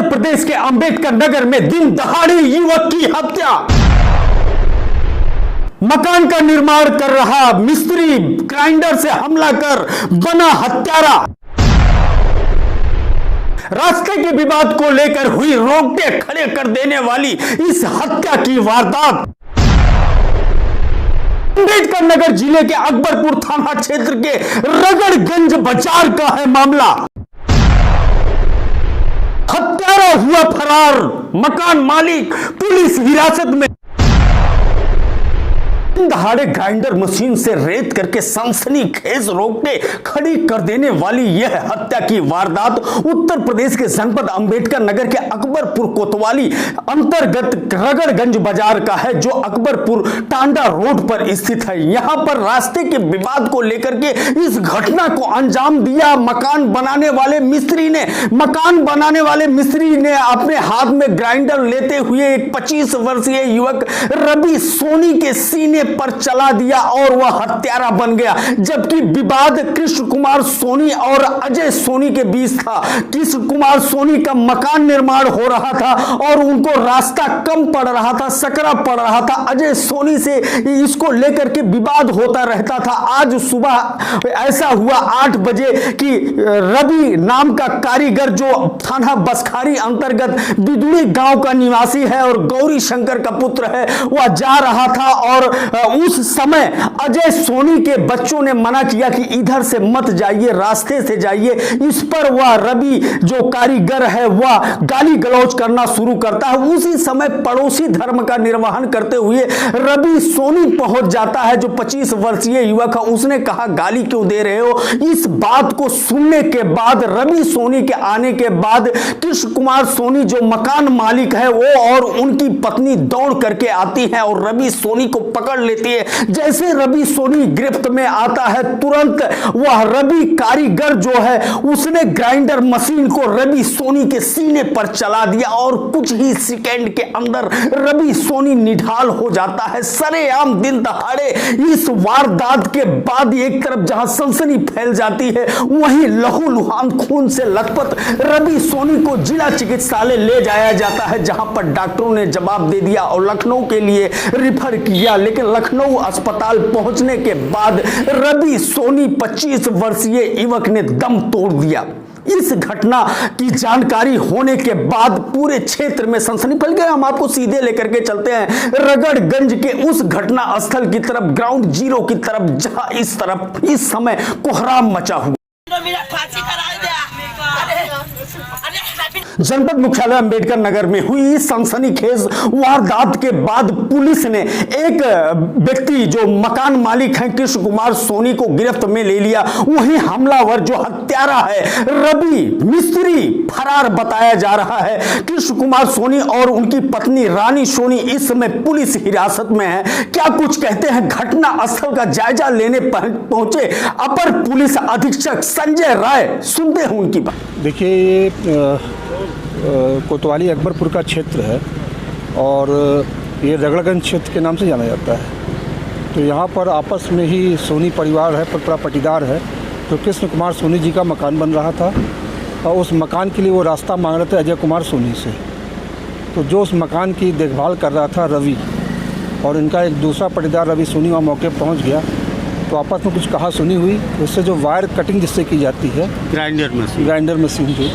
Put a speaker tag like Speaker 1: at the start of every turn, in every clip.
Speaker 1: उत्तर प्रदेश के अंबेडकर नगर में दिन दहाड़े युवक की हत्या। मकान का निर्माण कर रहा मिस्त्री ग्राइंडर से हमला कर बना हत्यारा। रास्ते के विवाद को लेकर हुई रोंगटे खड़े कर देने वाली इस हत्या की वारदात अंबेडकर नगर जिले के अकबरपुर थाना क्षेत्र के रगड़गंज बाजार का है मामला। हत्यारा हुआ फरार, मकान मालिक पुलिस हिरासत में। दहाड़े ग्राइंडर मशीन से रेत करके सनसनीखेज रोकते खड़ी कर देने वाली यह हत्या की वारदात उत्तर प्रदेश के जनपद अंबेडकर नगर के अकबरपुर कोतवाली अंतर्गत रगड़गंज बाजार का है, जो अकबरपुर टांडा रोड पर स्थित है। यहां पर रास्ते के विवाद को लेकर के इस घटना को अंजाम दिया मकान बनाने वाले मिस्त्री ने अपने हाथ में ग्राइंडर लेते हुए एक 25 वर्षीय युवक रवि सोनी के सीने पर चला दिया और वह हत्यारा बन गया। जबकि विवाद कृष्ण कुमार सोनी और अजय सोनी के बीच था। कृष्ण कुमार सोनी का मकान निर्माण हो रहा था और उनको रास्ता कम पड़ रहा था, सकरा पड़ रहा था। अजय सोनी से इसको लेकर के विवाद होता रहता था। आज सुबह ऐसा हुआ 8 बजे कि रवि नाम का कारीगर जो थाना बसखारी अंतर्गत बिदुड़ी गांव का निवासी है और गौरी शंकर का पुत्र है, वह जा रहा था और उस समय अजय सोनी के बच्चों ने मना किया कि इधर से मत जाइए, रास्ते से जाइए। इस पर वह रवि जो कारीगर है वह गाली गलौज करना शुरू करता है। उसी समय पड़ोसी धर्म का निर्वहन करते हुए रवि सोनी पहुंच जाता है, जो 25 वर्षीय युवक है। उसने कहा गाली क्यों दे रहे हो। इस बात को सुनने के बाद रवि सोनी के आने के बाद कृष्ण कुमार सोनी जो मकान मालिक है वो और उनकी पत्नी दौड़ करके आती है और रवि सोनी को पकड़ लेती है। जैसे रवि सोनी गिरफ्त में आता है, तुरंत वह रवि कारीगर जो है उसने ग्राइंडर मशीन को रवि सोनी के सीने पर चला दिया और कुछ ही सेकंड के अंदर रवि सोनी निढाल हो जाता है। सरेआम दिन दहाड़े इस वारदात के बाद एक तरफ जहां सनसनी फैल जाती है, वहीं लहूलुहान खून से लथपथ रवि सोनी को जिला चिकित्सालय ले जाया जाता है, जहां पर डॉक्टरों ने जवाब दे दिया और लखनऊ के लिए रिफर किया। लेकिन लखनऊ अस्पताल पहुंचने के बाद रवि सोनी 25 वर्षीय युवक ने दम तोड़ दिया। इस घटना की जानकारी होने के बाद पूरे क्षेत्र में सनसनी फैल गई। हम आपको सीधे लेकर के चलते हैं रगड़गंज के उस घटना स्थल की तरफ, ग्राउंड जीरो की तरफ, जहां इस समय कोहराम मचा हुआ। जनपद मुख्यालय अंबेडकर नगर में हुई सनसनीखेज वारदात के बाद पुलिस ने एक व्यक्ति जो मकान मालिक हैं कृष्ण कुमार सोनी को गिरफ्त में ले लिया। वहीं हमलावर जो हत्यारा है रवि मिस्त्री फरार बताया जा रहा है। कृष्ण कुमार सोनी और उनकी पत्नी रानी सोनी इस समय पुलिस हिरासत में है। क्या कुछ कहते हैं घटना स्थल का जायजा लेने पहुंचे अपर पुलिस अधीक्षक संजय राय, सुनते हैं उनकी बात।
Speaker 2: देखिए, ये कोतवाली अकबरपुर का क्षेत्र है और ये रगड़गंज क्षेत्र के नाम से जाना जाता है। तो यहाँ पर आपस में ही सोनी परिवार है, पूरा पटीदार है। तो कृष्ण कुमार सोनी जी का मकान बन रहा था और उस मकान के लिए वो रास्ता मांग रहे थे अजय कुमार सोनी से। तो जो उस मकान की देखभाल कर रहा था रवि और इनका एक दूसरा पटीदार रवि सोनी वहाँ मौके पर पहुँच गया। तो आपस में कुछ कहा सुनी हुई, उससे जो वायर कटिंग जिससे की जाती है ग्राइंडर मशीन जो,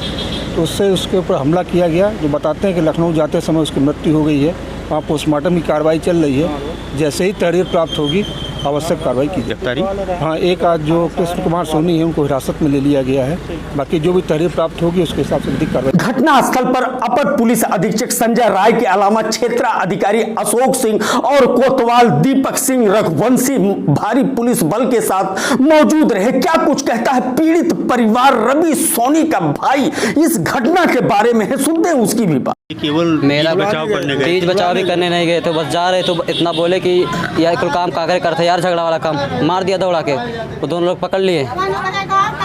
Speaker 2: तो उससे उसके ऊपर हमला किया गया। जो बताते हैं कि लखनऊ जाते समय उसकी मृत्यु हो गई है। वहाँ पोस्टमार्टम की कार्रवाई चल रही है। जैसे ही तहरीर प्राप्त होगी आवश्यक कार्रवाई की जाएगी। हाँ, एक आज जो कृष्ण कुमार सोनी है उनको हिरासत में ले लिया गया है। बाकी जो भी तहरीर प्राप्त होगी उसके हिसाब से अधिक कार्रवाई।
Speaker 1: घटना स्थल पर अपर पुलिस अधीक्षक संजय राय के अलावा क्षेत्र अधिकारी अशोक सिंह और कोतवाल दीपक सिंह रघुवंशी भारी पुलिस बल के साथ मौजूद रहे। क्या कुछ कहता है पीड़ित परिवार रवि सोनी का भाई इस घटना के बारे में है, सुनते हैं उसकी भी बात।
Speaker 3: केवल मेरा बचाव करने गए,
Speaker 4: तेज बचाव भी करने नहीं गए थे, बस जा रहे तो इतना बोले कि यह कुल काम कागज करते
Speaker 3: यार झगड़ा वाला काम, मार दिया दौड़ा के। वो दोनों लोग पकड़ लिए,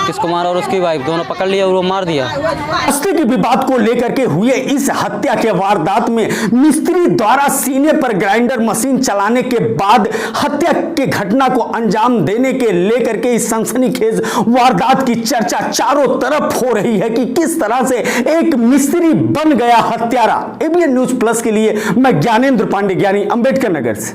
Speaker 3: किस कुमार और उसकी वाइफ, दोनों पकड़ लिए और वो मार दिया।
Speaker 1: रास्ते के विवाद को लेकर के हुए इस हत्या के वारदात में मिस्त्री द्वारा सीने पर ग्राइंडर मशीन चलाने के बाद हत्या के घटना को अंजाम देने के लेकर के इस सनसनीखेज वारदात की चर्चा चारों तरफ हो रही है कि किस तरह से एक मिस्त्री बन गया हत्यारा। एबीएन न्यूज प्लस के लिए मैं ज्ञानेंद्र पांडे, ज्ञानी अंबेडकर नगर से।